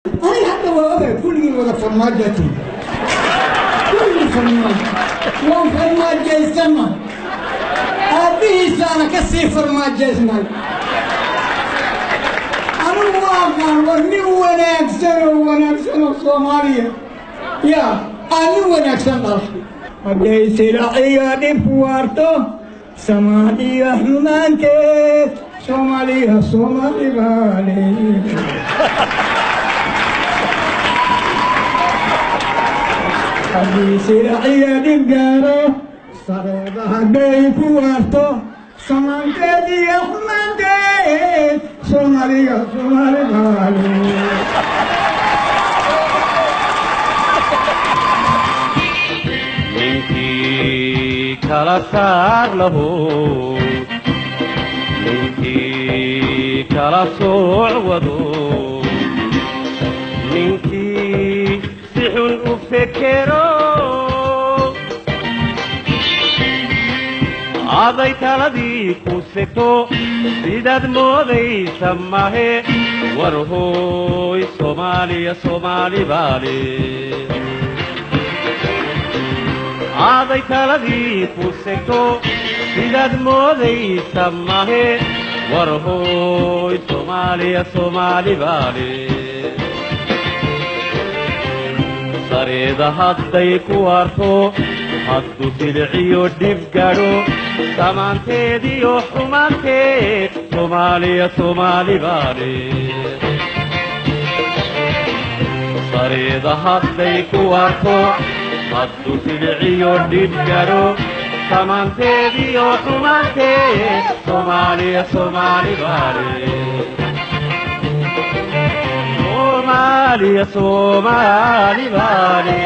أنا حتى وأبد كل ولا فرماجتي كل فرماج وفرماج السما أبي سنة كسي فرماج اسمه أنا واقع وني ونكسر الصومالية يا أنا ونكسر الأرض أبي سلاحي دبوارتو سماحي حمانتي صومالية صومالي بالي أبي سلاحي دبجارو صريبها دبوارتو سماحي حمانتي صومالية صومالي بالي kala saar lahu ninkii kala sooc wado ninkii si xun u fekero aday taladii ku segto sidaad moodaysa mahe war hooy soomaaliya soomaali baale aday taladii ku segto sidaad moodaysa mahe war hooy soomaaliya soomaali baale sareeda hadday ku arto hadduu siliciyo dhib gadho samaanteediyo xumaanteed soomaaliya soomaali baale sareeda hadday ku arto hadduu siliciyo dhib gadho samaanteediyo xumaanteed soomaaliya soomaali baale soomaaliya soomaali baale